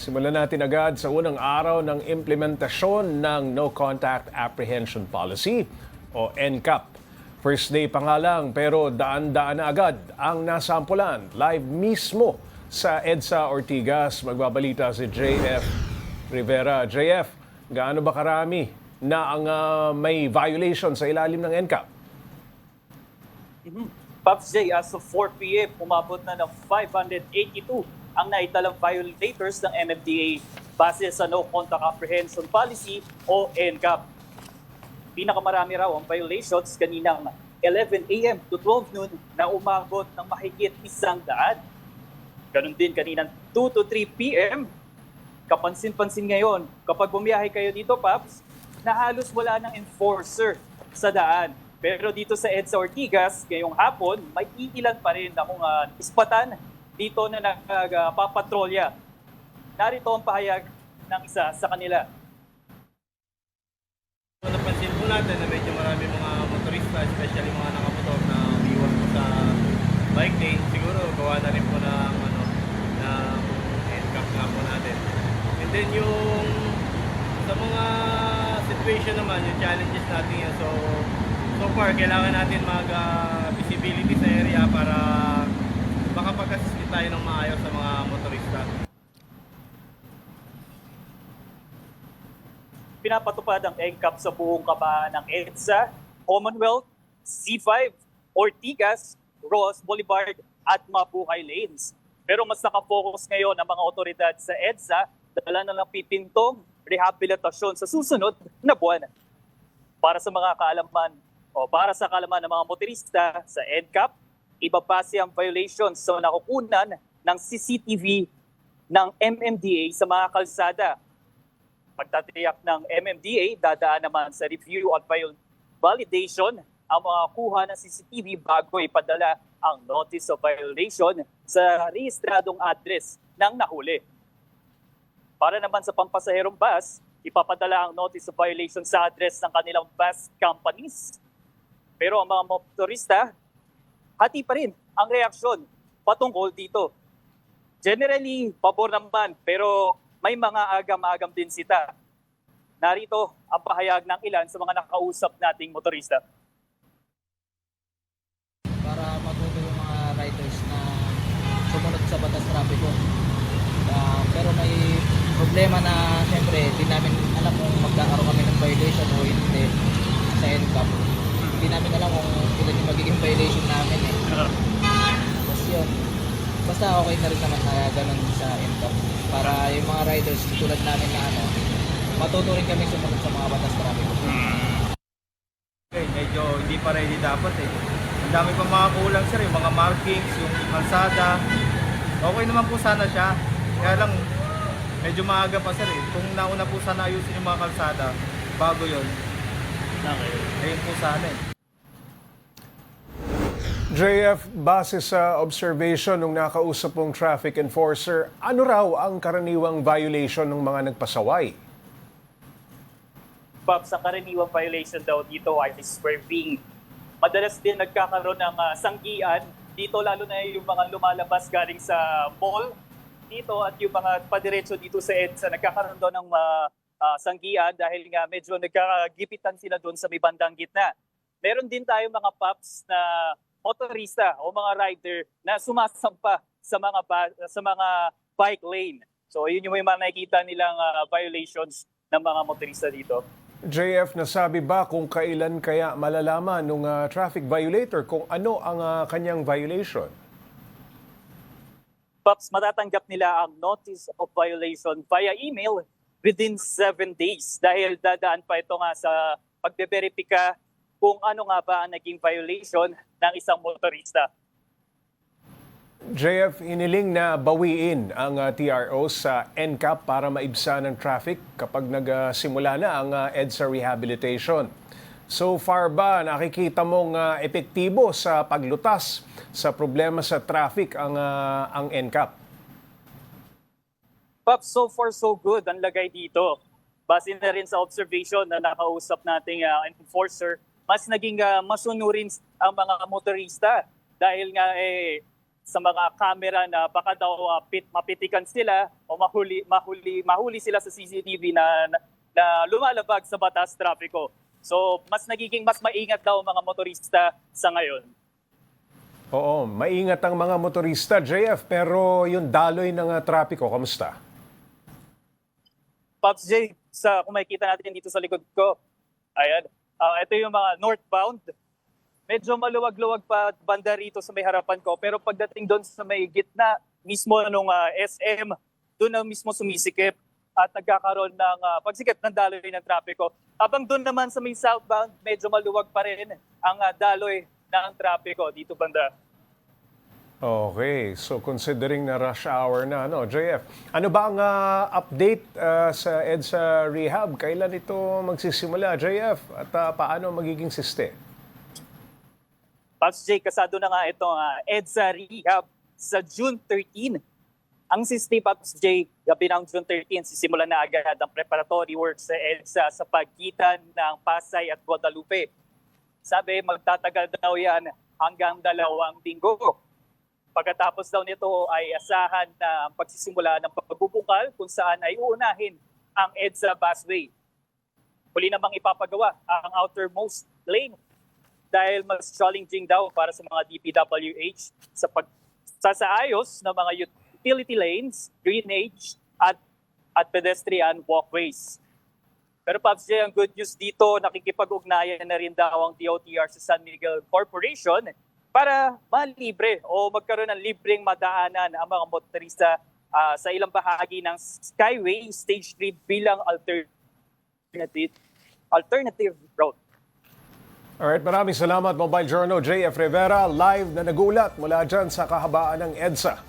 Simulan natin agad sa unang araw ng implementasyon ng No Contact Apprehension Policy o NCAP. First day pa nga lang pero daan-daan na agad ang nasampulan. Live mismo sa EDSA Ortigas, magbabalita si JF Rivera. JF, gaano ba karami na ang may violation sa ilalim ng NCAP? Pops J, as of 4 p.m., umabot na ng 582 ang naitalang violators ng MMDA base sa No Contact Apprehension Policy o NCAP. Pinakamarami raw ang violations kaninang 11 a.m. to 12 noon na umabot ng mahigit 100. Ganon din kaninang 2 to 3 p.m. Kapansin-pansin ngayon, kapag bumiyahe kayo dito, Pops, na halos wala ng enforcer sa daan. Pero dito sa EDSA Ortigas, ngayong hapon, may iilan pa rin akong ispatan dito na nagpapatrolya. Narito ang pahayag ng isa sa kanila. Napansin po natin na medyo marami mga motorista, especially mga nakamotor na umiwas po sa bike lane. Siguro gawa na rin po ng NCAP nga po natin. And then yung sa mga situation naman, yung challenges natin yan. So far, kailangan natin mag-visibility sa area para makapag-assist tayo ng maayos sa mga motorista. Pinapatupad ang NCAP sa buong kabahan ng EDSA, Commonwealth, C5, Ortigas, Ross Boulevard at Mabuhay Lanes. Pero mas nakafocus ngayon ang mga otoridad sa EDSA dala na ng pipintong rehabilitasyon sa susunod na buwan. Para sa mga kaalaman para sa kaalaman ng mga motorista sa NCAP, ibabase ang violations sa nakukunan ng CCTV ng MMDA sa mga kalsada. Pagtatiyak ng MMDA, dadaan naman sa review at validation ang mga kuha ng CCTV bago ipadala ang notice of violation sa rehistradong address ng nahuli. Para naman sa pampasaherong bus, ipapadala ang notice of violation sa address ng kanilang bus companies. Pero ang mga motorista, hati pa rin ang reaksyon patungkol dito. Generally, pabor naman pero may mga agam-agam din sita. Narito ang pahayag ng ilan sa mga nakausap nating motorista. Para matuto yung mga riders na sumunod sa batas trapiko. Pero may problema na siyempre di namin alam kung magkakaroon kami ng violation o hindi sa NCAP. Hindi namin alam kung ilan yung magiging violation namin eh. Tapos yun. Basta okay na rin naman na ganun sa NCAP. Para yung mga riders tulad namin na matuto rin kami sumunod sa mga batas trapiko. Okay, medyo hindi pa ready dapat eh. Ang dami pa mga kulang sir, yung mga markings, yung kalsada. Okay naman po sana siya. Kaya lang, medyo maaga pa sir eh. Kung nauna po sana ayusin yung mga kalsada, bago yun. Okay. Ayun po sana eh. JF, base sa observation ng nakausap mong traffic enforcer, ano raw ang karaniwang violation ng mga nagpasaway? Pops, ang karaniwang violation daw dito ay swerving. Madalas din nagkakaroon ng sanggian dito, lalo na yung mga lumalabas galing sa mall dito at yung mga padiretso dito sa EDSA, nagkakaroon daw ng sanggian dahil nga medyo nagkagipitan sila doon sa may bandang gitna. Meron din tayo mga Pops na motorista o mga rider na sumasampa sa mga bike lane. So yun yung may mga nakikita nilang violations ng mga motorista dito. JF, nasabi ba kung kailan kaya malalaman ng traffic violator kung ano ang kanyang violation? Pops, matatanggap nila ang notice of violation via email within 7 days dahil dadaan pa ito nga sa pagbe-verifika kung ano nga ba ang naging violation ng isang motorista. JF, hiniling na bawiin ang TRO sa NCAP para maibsa ng traffic kapag nagsimula na ang EDSA rehabilitation. So far ba nakikita mong epektibo sa paglutas sa problema sa traffic ang NCAP? Pops, so far so good ang lagay dito. Base na rin sa observation na nakausap nating enforcer, mas naging masunurin ang mga motorista dahil nga sa mga camera na baka daw mapitikan sila o mahuli sila sa CCTV na lumalabag sa batas trapiko. So mas maingat daw ang mga motorista sa ngayon. Oo, maingat ang mga motorista, JF, pero yung daloy ng trapiko, kamusta? Pops J, kung makikita natin dito sa likod ko, ayan, ito yung mga northbound. Medyo maluwag-luwag pa banda rito sa may harapan ko, pero pagdating doon sa may gitna mismo ng SM, doon na mismo sumisikip at nagkakaroon ng pagsikip ng daloy ng trapiko. Habang doon naman sa may southbound, medyo maluwag pa rin ang daloy ng trapiko dito banda. Okay, so considering na rush hour na, JF, ano ba ang update sa EDSA Rehab? Kailan ito magsisimula, JF? At paano magiging siste? Pops J, kasado na nga itong EDSA Rehab sa June 13. Ang siste, Pops J, gabi ng June 13, sisimulan na agad ang preparatory work sa EDSA sa pagitan ng Pasay at Guadalupe. Sabi, magtatagal daw yan hanggang 2 linggo. Pagkatapos daw nito ay asahan na pagsisimula ng pagbubungkal kung saan ay uunahin ang EDSA busway. Huli namang ipapagawa ang outermost lane dahil mas challenging daw para sa mga DPWH sa pagsasaayos ng mga utility lanes, drainage at pedestrian walkways. Pero Pops J, ang good news dito, nakikipag-ugnayan na rin daw ang DOTR sa San Miguel Corporation para malibre o magkaroon ng libreng madaanan ang mga motorista sa ilang bahagi ng Skyway Stage 3 bilang alternative route. Alright, maraming salamat Mobile Journal JF Rivera, live na nagulat mula dyan sa kahabaan ng EDSA.